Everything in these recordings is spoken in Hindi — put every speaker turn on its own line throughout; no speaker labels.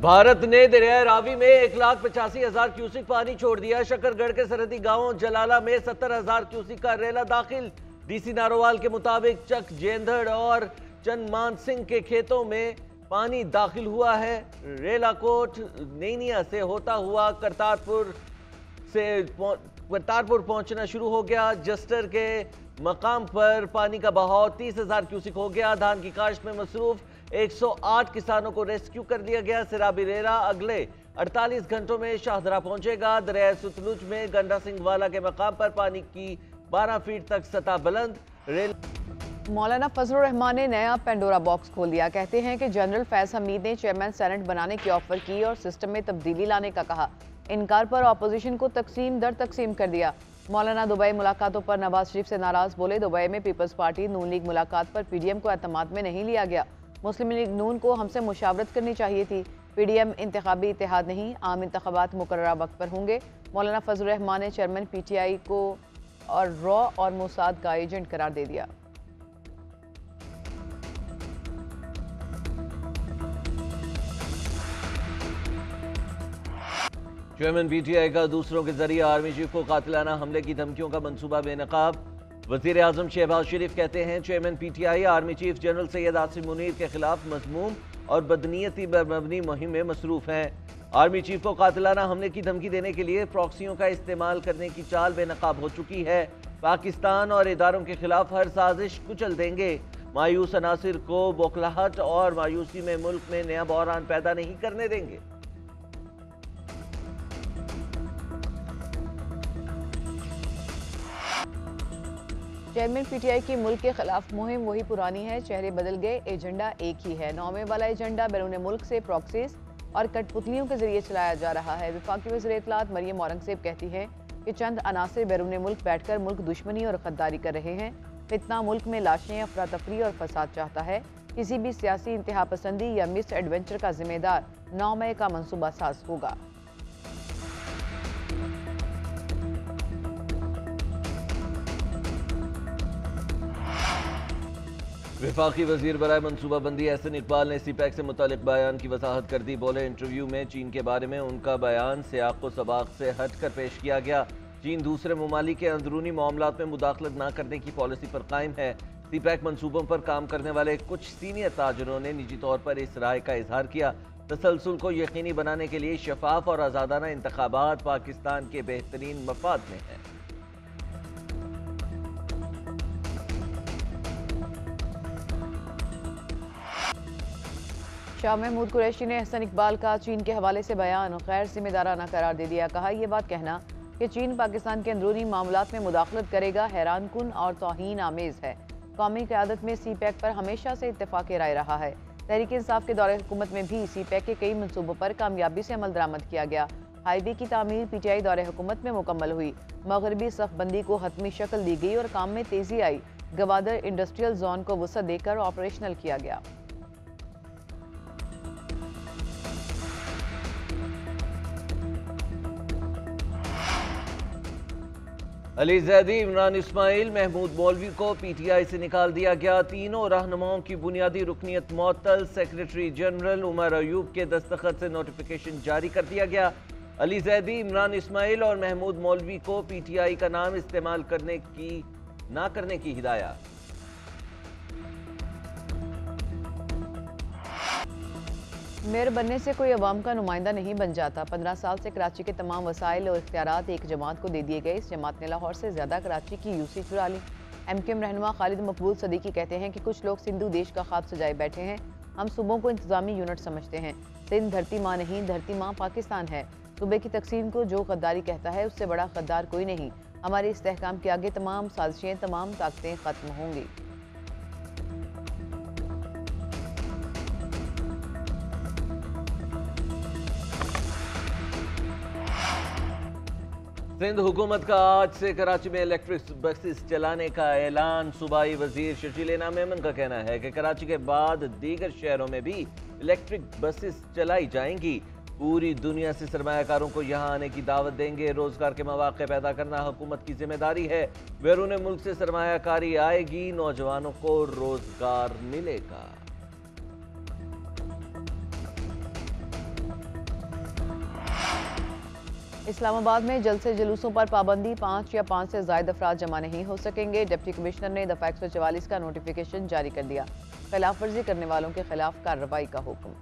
भारत ने दरियाए रावी में 1,85,000 क्यूसिक पानी छोड़ दिया। शकरगढ़ के सरहदी गांव जलाला में 70,000 क्यूसिक का रेला दाखिल। डीसी नारोवाल के मुताबिक चक जेंधड़ और चंदमान सिंह के खेतों में पानी दाखिल हुआ है। रेलाकोट नैनिया से होता हुआ करतारपुर पहुंचना शुरू हो गया। जस्टर के मकाम पर पानी का बहाव 30,000 क्यूसिक हो गया। धान की काश्त में मसरूफ 108 किसानों को रेस्क्यू कर लिया गया। सिराबी रेला अगले 48 घंटों में शाहदरा पहुंचेगा। दरिया सतलुज में गंडा सिंह वाला के मकाम पर पानी की 12 फीट तक सतह बुलंद।
मौलाना फजलुर रहमान ने नया पेंडोरा बॉक्स खोल दिया। कहते हैं कि जनरल फैज हमीद ने चेयरमैन सेनेट बनाने की ऑफर की और सिस्टम में तब्दीली लाने का कहा। इनकार पर अपोजिशन को तकसीम दर तकसीम कर दिया। मौलाना दुबई मुलाकातों पर नवाज शरीफ से नाराज, बोले दुबई में पीपल्स पार्टी नून लीग मुलाकात पर पीडीएम को एतमाद में नहीं लिया गया। मुस्लिम लीग नून को हमसे मुशावरत करनी चाहिए थी। पीडीएम इंतखाबी इत्तेहाद नहीं, आम इंतखाबात मुकर्ररा वक्त पर होंगे। मौलाना फजलुर रहमान ने चेयरमैन पीटीआई को और रॉ और मोसाद का एजेंट करार दे दिया।
चेयरमैन पीटीआई का दूसरों के जरिए आर्मी चीफ को कातिलाना हमले की धमकियों का मंसूबा बेनकाब। वजीर आजम शहबाज शरीफ कहते हैं chairman PTI army chief general Syed Asim Munir के खिलाफ मजमूम और बदनीयती पर मबनी मुहिम में मसरूफ हैं। आर्मी चीफ को कातिलाना हमले की धमकी देने के लिए प्रॉक्सियों का इस्तेमाल करने की चाल बेनकाब हो चुकी है। पाकिस्तान और इदारों के खिलाफ हर साजिश कुचल देंगे। मायूस अनासिर को बौखलाहट और मायूसी में मुल्क में नया बहरान पैदा नहीं करने देंगे।
चेयरमैन पीटीआई की मुल्क के खिलाफ मुहिम वही पुरानी है, चेहरे बदल गए, एजेंडा एक ही है। नौवें वाला एजेंडा बैरून मुल्क से प्रॉक्सीज और कठपुतलियों के जरिए चलाया जा रहा है। वफाकी वज़ीर इत्तलात मरियम औरंगज़ेब कहती है कि चंद अनासिर बैरून मुल्क बैठकर मुल्क दुश्मनी और गद्दारी कर रहे हैं। फितना मुल्क में लाशें, अफरा तफरी और फसाद चाहता है। किसी भी सियासी इंतहा पसंदी या मिस एडवेंचर का जिम्मेदार 9 मई का मनसूबा साज होगा।
वफाकी वजीर बराए मनसूबाबंदी एहसन इकबाल ने सीपैक से मुतालिक बयान की वजाहत कर दी। बोले इंटरव्यू में चीन के बारे में उनका बयान सियाक व सबाक से हट कर पेश किया गया। चीन दूसरे ममालिक के अंदरूनी मामलात में मुदाखलत न करने की पॉलिसी पर कायम है। सीपैक मनसूबों पर काम करने वाले कुछ सीनियर ताजरों ने निजी तौर पर इस राय का इजहार किया। तसलसल को यकीनी बनाने के लिए शफाफ और आज़ादाना इंतखाबात पाकिस्तान के बेहतरीन मफाद में है।
शाह महमूद कुरैशी ने एहसन इकबाल का चीन के हवाले से बयान गैर जिम्मेदाराना करार दे दिया। कहा यह बात कहना कि चीन पाकिस्तान के अंदरूनी मामलात में मुदाखलत करेगा हैरान कुन और तौहीन आमेज है। कौमी क़यादत में सीपैक पर हमेशा से इत्तेफाक राय रहा है। तहरीक इंसाफ के दौरे हुकूमत में भी सीपैक के कई मनसूबों पर कामयाबी से अमल दरामद किया गया। हाईवे की तामीर पीटीआई दौरे हुकूमत में मुकम्मल हुई। मगरबी सफ़बंदी को हतमी शक्ल दी गई और काम में तेजी आई। गवादर इंडस्ट्रियल जोन को वसअत देकर ऑपरेशनल किया गया।
अली जैदी, इमरान इस्माइल, महमूद मौलवी को पीटीआई से निकाल दिया गया। तीनों रहनुमाओं की बुनियादी रुकनीत मुअत्तल। सेक्रेटरी जनरल उमर अयूब के दस्तखत से नोटिफिकेशन जारी कर दिया गया। अली जैदी, इमरान इस्माइल और महमूद मौलवी को पीटीआई का नाम इस्तेमाल ना करने की हिदायत।
मेयर बनने से कोई अवाम का नुमाइंदा नहीं बन जाता। 15 साल से कराची के तमाम वसाइल और इख्तियारात एक जमात को दे दिए गए। इस जमात ने लाहौर से ज़्यादा कराची की यूसी चुरा ली। एमकेएम रहनुमा खालिद मकबूल सदीकी कहते हैं कि कुछ लोग सिंधु देश का ख्वाब सजाए बैठे हैं। हम सूबों को इंतजामी यूनिट समझते हैं। सिंध धरती माँ नहीं, धरती माँ पाकिस्तान है। सूबे की तकसीम को जो गद्दारी कहता है उससे बड़ा गद्दार कोई नहीं। हमारे इस्तेहकाम के आगे तमाम साजिशें, तमाम ताकतें खत्म होंगी।
सिंध हुकूमत का आज से कराची में इलेक्ट्रिक बसेस चलाने का ऐलान। सूबाई वजीर शशीलेना मेमन का कहना है कि कराची के बाद दीगर शहरों में भी इलेक्ट्रिक बसेस चलाई जाएंगी। पूरी दुनिया से सरमायाकारों को यहाँ आने की दावत देंगे। रोजगार के मौके पैदा करना हुकूमत की जिम्मेदारी है। बैरून मुल्क से सरमायाकारी आएगी, नौजवानों को रोजगार मिलेगा।
इस्लामाबाद में जलसे जुलूसों पर पाबंदी, 5 या 5 से ज्यादा अफराद जमा नहीं हो सकेंगे। डिप्टी कमिश्नर ने दफा 144 का नोटिफिकेशन जारी कर दिया। खिलाफ वर्जी करने वालों के खिलाफ कार्रवाई का हुक्म।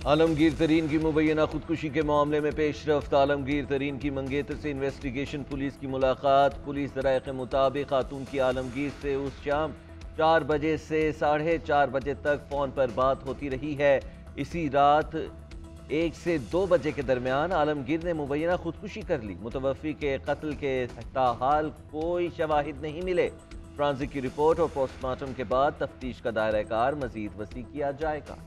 आलमगीर तरीन की मुबैना खुदकुशी के मामले में पेशरफ्त। आलमगीर तरीन की मंगेतर से इन्वेस्टिगेशन पुलिस की मुलाकात। पुलिस ज़राए के मुताबिक खातून की आलमगीर से उस शाम 4 बजे से 4:30 बजे तक फ़ोन पर बात होती रही है। इसी रात 1 से 2 बजे के दरमियान आलमगीर ने मुबैना खुदकुशी कर ली। मुतवफ़ी के कत्ल के ताहाल कोई शवाहिद नहीं मिले। फ्रांसिक की रिपोर्ट और पोस्टमार्टम के बाद तफ्तीश का दायरा कार मज़ीद वसी किया जाएगा।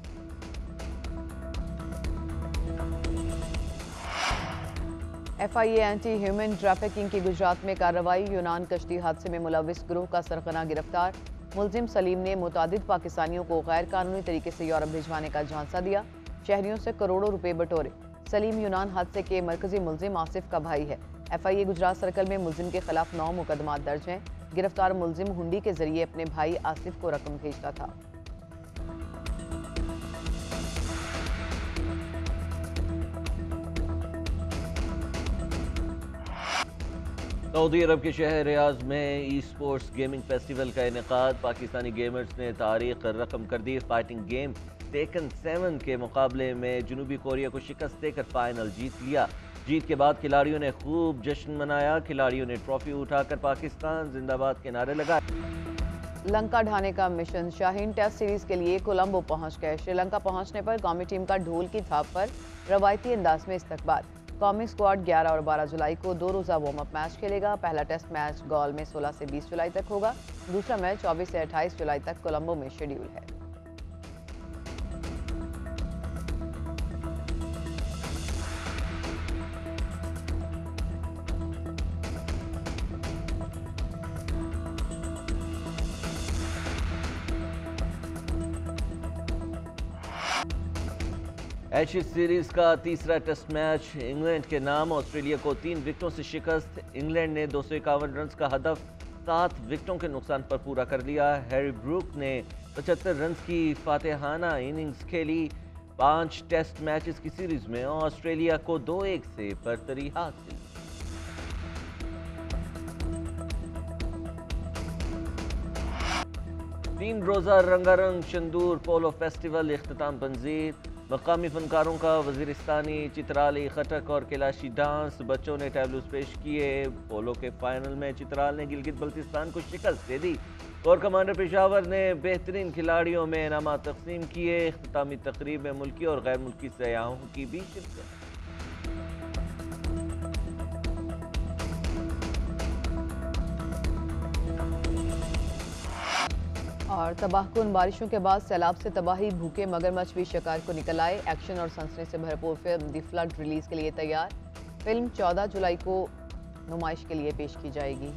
FIA एंटी ह्यूमन ट्रैफिकिंग की गुजरात में कार्रवाई। यूनान कश्ती हादसे में मुलविस ग्रोह का सरगना गिरफ्तार। मुलजिम सलीम ने मुतादिद पाकिस्तानियों को गैर कानूनी तरीके से यूरोप भिजवाने का झांसा दिया। शहरियों से करोड़ों रुपए बटोरे। सलीम यूनान हादसे के मरकजी मुलजिम आसिफ का भाई है। FIA गुजरात सर्कल में मुलजिम के खिलाफ 9 मुकदमात दर्ज हैं। गिरफ्तार मुलजिम हुंडी के जरिए अपने भाई आसिफ को रकम भेजता था।
सऊदी अरब के शहर रियाज में ई स्पोर्ट्स गेमिंग फेस्टिवल का इनेकाद। पाकिस्तानी गेमर्स ने तारीख रकम कर दी। फाइटिंग गेम टेकन 7 के मुकाबले में जनूबी कोरिया को शिकस्त देकर फाइनल जीत लिया। जीत के बाद खिलाड़ियों ने खूब जश्न मनाया। खिलाड़ियों ने ट्रॉफी उठाकर पाकिस्तान जिंदाबाद के नारे लगाए।
लंका ढाने का मिशन। शाहीन टेस्ट सीरीज के लिए कोलंबो पहुंच गए। श्रीलंका पहुंचने पर कौमी टीम का ढोल की थाप पर रवायती अंदाज में इस्तकबाल। कौमी स्क्वाड 11 और 12 जुलाई को 2 रोज़ा वार्म अप मैच खेलेगा। पहला टेस्ट मैच गॉल में 16 से 20 जुलाई तक होगा। दूसरा मैच 24 से 28 जुलाई तक कोलंबो में शेड्यूल है।
एशेज सीरीज का तीसरा टेस्ट मैच इंग्लैंड के नाम। ऑस्ट्रेलिया को 3 विकेटों से शिकस्त। इंग्लैंड ने 251 रन का हदफ 7 विकेटों के नुकसान पर पूरा कर लिया। हैरी ब्रूक ने 75 रन की फातेहाना इनिंग्स खेली। 5 टेस्ट मैचेस की सीरीज में ऑस्ट्रेलिया को 2-1 से बरतरी हासिल। तीन रोज़ा रंगारंग चंदूर पोलो फेस्टिवल इख्तिताम पंजीर। मकामी फनकारों का वजीरिस्तानी चित्राली खटक और कैलाशी डांस। बच्चों ने टैबलूस पेश किए। पोलो के फाइनल में चित्राल ने गिलगित बल्तिस्तान को शिकस्त दे दी। कोर कमांडर पेशावर ने बेहतरीन खिलाड़ियों में इनामात तकसीम किए। इख्तितामी तकरीब में मुल्की और गैर मुल्की सयाहों की भी शिरकत।
और तबाहकुन बारिशों के बाद सैलाब से तबाही। भूखे मगरमच्छ भी शिकार को निकल आए। एक्शन और सनसनी से भरपूर फिल्म द फ्लड रिलीज के लिए तैयार। फिल्म 14 जुलाई को नुमाइश के लिए पेश की जाएगी।